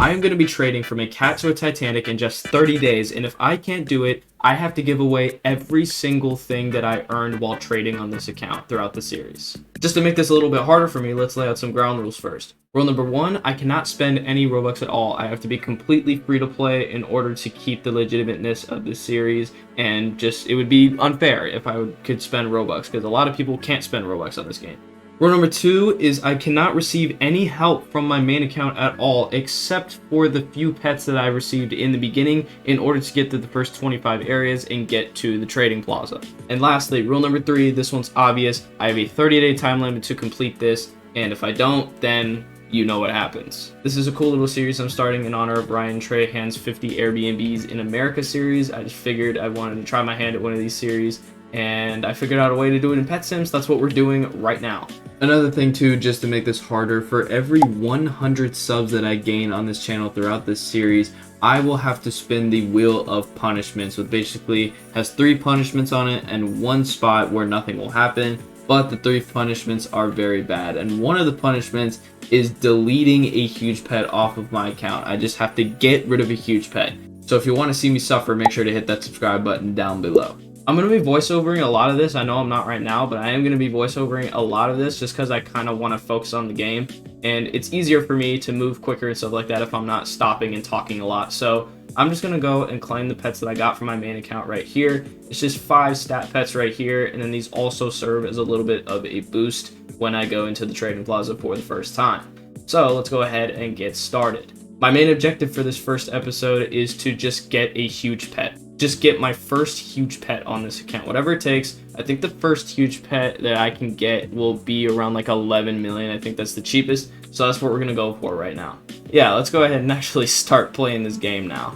I am going to be trading from a cat to a Titanic in just 30 days, and if I can't do it, I have to give away every single thing that I earned while trading on this account throughout the series. Just to make this a little bit harder for me, let's lay out some ground rules first. Rule number 1, I cannot spend any Robux at all. I have to be completely free to play in order to keep the legitimateness of this series, and just, it would be unfair if I could spend Robux, because a lot of people can't spend Robux on this game. Rule number 2 is I cannot receive any help from my main account at all, except for the few pets that I received in the beginning in order to get to the first 25 areas and get to the trading plaza. And lastly, rule number 3, this one's obvious. I have a 30-day time limit to complete this, and if I don't, then you know what happens. This is a cool little series I'm starting in honor of Ryan Trahan's 50 Airbnbs in America series. I just figured I wanted to try my hand at one of these series, and I figured out a way to do it in Pet Sims. That's what we're doing right now. Another thing too, just to make this harder, for every 100 subs that I gain on this channel throughout this series, I will have to spin the Wheel of Punishments, which basically has 3 punishments on it and 1 spot where nothing will happen, but the 3 punishments are very bad. And one of the punishments is deleting a huge pet off of my account. I just have to get rid of a huge pet. So if you want to see me suffer, make sure to hit that subscribe button down below. I'm going to be voiceovering a lot of this. I know I'm not right now, but I am going to be voiceovering a lot of this just because I kind of want to focus on the game. And it's easier for me to move quicker and stuff like that if I'm not stopping and talking a lot. So I'm just going to go and claim the pets that I got from my main account right here. It's just 5 stat pets right here. And then these also serve as a little bit of a boost when I go into the trading plaza for the first time. So let's go ahead and get started. My main objective for this first episode is to just get a huge pet. Just get my first huge pet on this account, whatever it takes. I think the first huge pet that I can get will be around like 11 million. I think that's the cheapest, so that's what we're gonna go for right now. Yeah, let's go ahead and actually start playing this game now.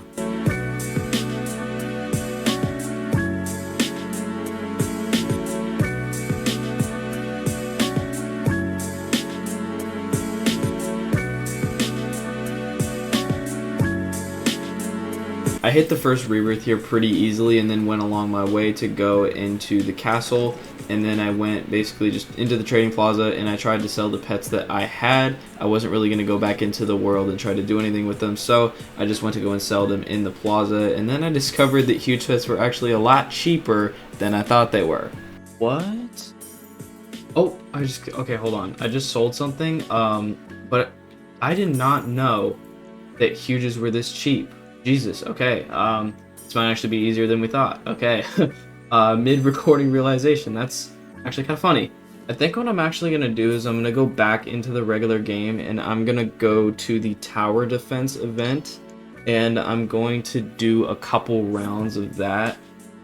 I hit the first rebirth here pretty easily and then went along my way to go into the castle, and then I went basically just into the trading plaza and I tried to sell the pets that I had. I wasn't really going to go back into the world and try to do anything with them, so I just went to go and sell them in the plaza, and then I discovered that huge pets were actually a lot cheaper than I thought they were. What? Oh, okay, hold on. I just sold something, but I did not know that huges were this cheap. Jesus, okay, this might actually be easier than we thought. Okay, mid-recording realization, that's actually kind of funny. I think what I'm actually going to do is I'm going to go back into the regular game, and I'm going to go to the tower defense event, and I'm going to do a couple rounds of that,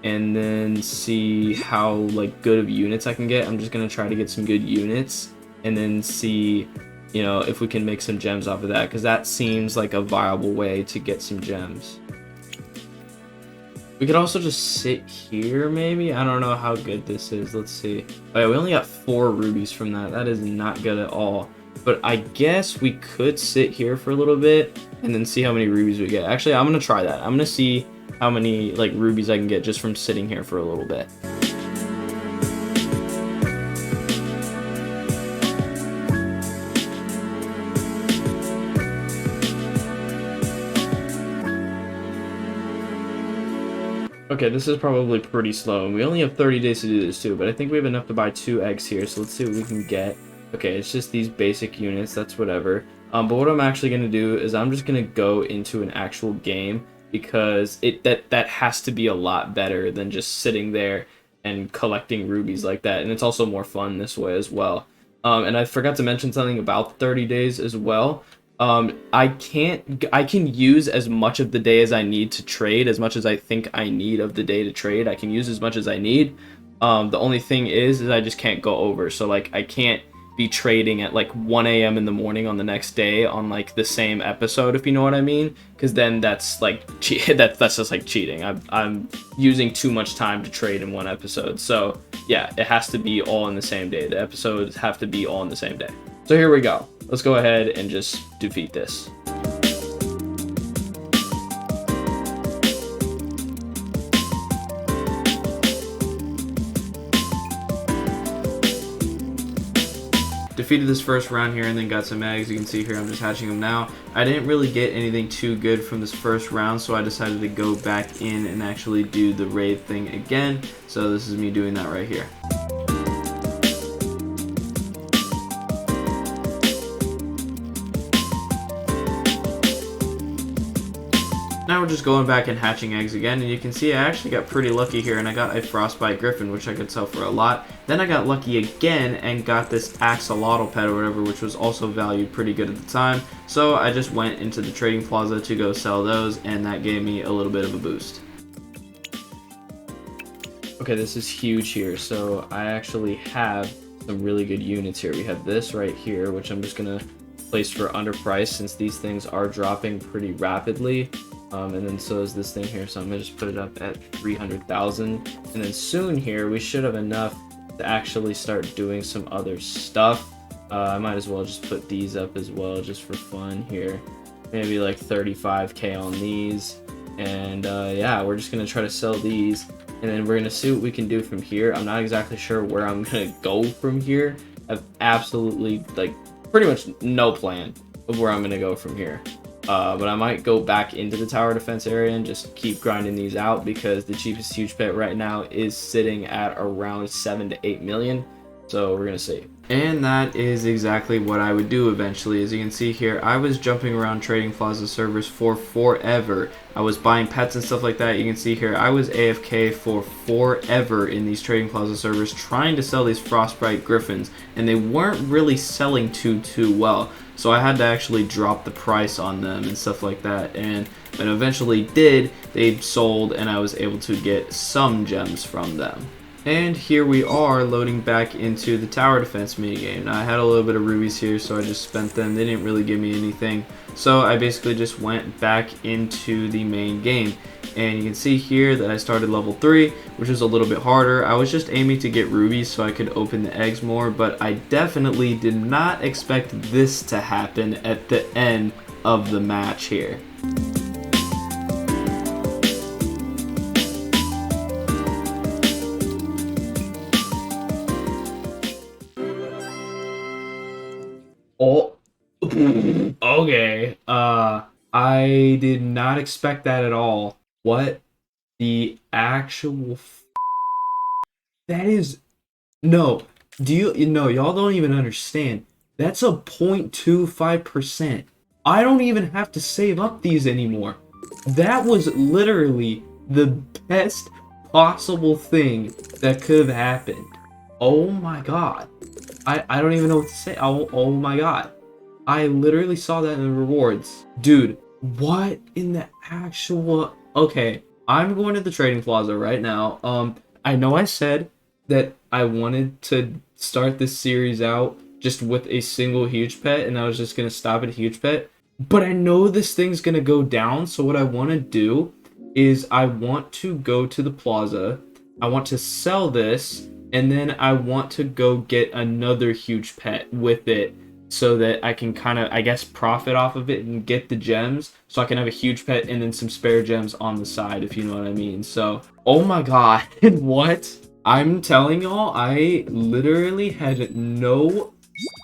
and then see how like good of units I can get. I'm just going to try to get some good units, and then see, you know, if we can make some gems off of that, because that seems like a viable way to get some gems. We could also just sit here, maybe. I don't know how good this is. Let's see. Oh yeah, we only got 4 rubies from that. That is not good at all. But I guess we could sit here for a little bit and then see how many rubies we get. Actually, I'm gonna try that. I'm gonna see how many like rubies I can get just from sitting here for a little bit. Okay, this is probably pretty slow, and we only have 30 days to do this too, but I think we have enough to buy 2 eggs here, so let's see what we can get. Okay, it's just these basic units, that's whatever. But what I'm actually going to do is I'm just going to go into an actual game, because that has to be a lot better than just sitting there and collecting rubies like that, and it's also more fun this way as well. And I forgot to mention something about 30 days as well. I can use as much of the day as I need to trade, as much as I think I need of the day to trade. I can use as much as I need. The only thing is I just can't go over. So like I can't be trading at like 1 a.m. in the morning on the next day on like the same episode, if you know what I mean, because then that's like that's just like cheating. I'm using too much time to trade in one episode. So yeah, it has to be all in the same day. The episodes have to be all in the same day. So here we go. Let's go ahead and just defeat this. defeated this first round here and then got some eggs. You can see here I'm just hatching them now. I didn't really get anything too good from this first round, so I decided to go back in and actually do the raid thing again. So this is me doing that right here. Now we're just going back and hatching eggs again, and you can see I actually got pretty lucky here, and I got a frostbite griffin, which I could sell for a lot. Then I got lucky again and got this axolotl pet or whatever, which was also valued pretty good at the time. So I just went into the trading plaza to go sell those, and that gave me a little bit of a boost. Okay, this is huge here. So I actually have some really good units here. We have this right here, which I'm just gonna place for underpriced since these things are dropping pretty rapidly. And then so is this thing here, so I'm gonna just put it up at 300,000, and then soon here we should have enough to actually start doing some other stuff. I might as well just put these up as well just for fun here, maybe like 35k on these, and yeah, we're just gonna try to sell these, and then we're gonna see what we can do from here. I'm not exactly sure where I'm gonna go from here. I've absolutely like pretty much no plan of where I'm gonna go from here. But I might go back into the tower defense area and just keep grinding these out because the cheapest huge pet right now is sitting at around 7 to 8 million. So we're gonna see. And that is exactly what I would do eventually. As you can see here, I was jumping around Trading Plaza servers for forever. I was buying pets and stuff like that. You can see here, I was AFK for forever in these Trading Plaza servers trying to sell these Frostbite Griffins, and they weren't really selling too well. So I had to actually drop the price on them and stuff like that, and when eventually did, they sold and I was able to get some gems from them. And here we are loading back into the tower defense minigame. Now I had a little bit of rubies here, so I just spent them. They didn't really give me anything, so I basically just went back into the main game. And you can see here that I started level 3, which is a little bit harder. I was just aiming to get rubies so I could open the eggs more, but I definitely did not expect this to happen at the end of the match here. Oh, okay. I did not expect that at all. What the actual that is, no. Do you know, y'all don't even understand. That's a 0.25%. I don't even have to save up these anymore. That was literally the best possible thing that could have happened. Oh my god. I don't even know what to say. Oh my god. I literally saw that in the rewards. Dude, what in the actual... Okay, I'm going to the Trading Plaza right now. I know I said that I wanted to start this series out just with a single huge pet, and I was just going to stop at a huge pet. But I know this thing's going to go down, so what I want to do is I want to go to the plaza. I want to sell this, and then I want to go get another huge pet with it so that I can kind of, I guess, profit off of it and get the gems so I can have a huge pet and then some spare gems on the side, if you know what I mean. So, oh my god, what? I'm telling y'all, I literally had no,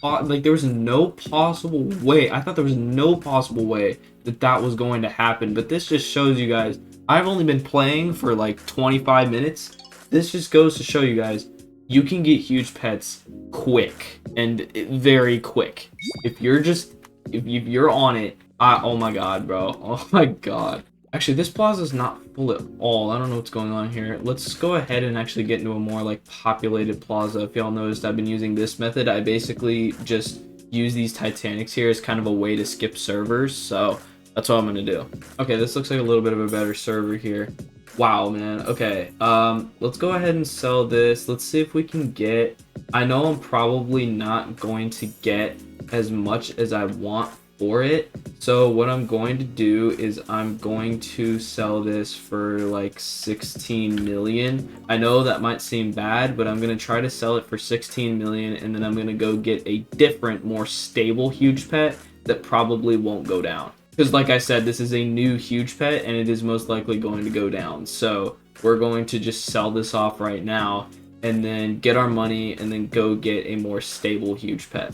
like, there was no possible way. I thought there was no possible way that that was going to happen, but this just shows you guys, I've only been playing for like 25 minutes. This just goes to show you guys, you can get huge pets quick and very quick. If you're on it, oh my god, bro. Oh my god. Actually, this plaza is not full at all. I don't know what's going on here. Let's go ahead and actually get into a more like populated plaza. If y'all noticed, I've been using this method. I basically just use these Titanics here as kind of a way to skip servers. So that's what I'm gonna do. Okay, this looks like a little bit of a better server here. Wow, man. Okay, let's go ahead and sell this. Let's see if we can get... I know I'm probably not going to get as much as I want for it. So what I'm going to do is I'm going to sell this for like 16 million. I know that might seem bad, but I'm going to try to sell it for 16 million, and then I'm going to go get a different, more stable huge pet that probably won't go down. Because like I said, this is a new huge pet and it is most likely going to go down. So we're going to just sell this off right now and then get our money and then go get a more stable huge pet.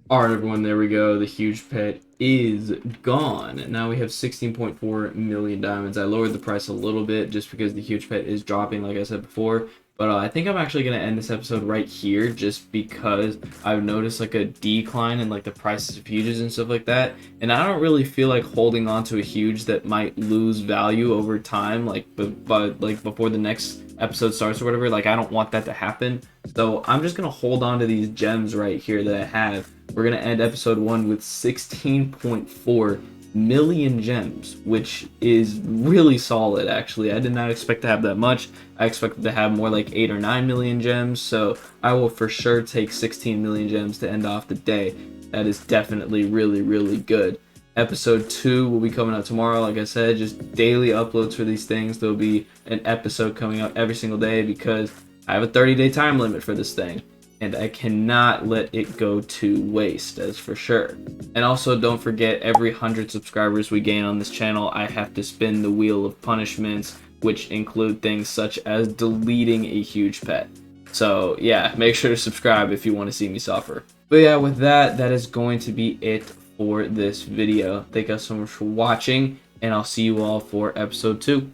Alright everyone, there we go. The huge pet is gone. Now we have 16.4 million diamonds. I lowered the price a little bit just because the huge pet is dropping, like I said before. But I think I'm actually going to end this episode right here just because I've noticed like a decline in like the prices of huges and stuff like that. And I don't really feel like holding on to a huge that might lose value over time, like but like before the next episode starts or whatever. Like I don't want that to happen. So I'm just going to hold on to these gems right here that I have. We're going to end episode 1 with 16.4 million gems, which is really solid actually. I did not expect to have that much. I expected to have more like 8 or 9 million gems, so I will for sure take 16 million gems to end off the day. That is definitely really good. Episode 2 will be coming out tomorrow. Like I said, just daily uploads for these things. There'll be an episode coming out every single day because I have a 30-day time limit for this thing, and I cannot let it go to waste, as for sure. And also, don't forget, every 100 subscribers we gain on this channel, I have to spin the wheel of punishments, which include things such as deleting a huge pet. So yeah, make sure to subscribe if you want to see me suffer. But yeah, with that, that is going to be it for this video. Thank you guys so much for watching, and I'll see you all for episode 2.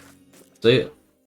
See ya.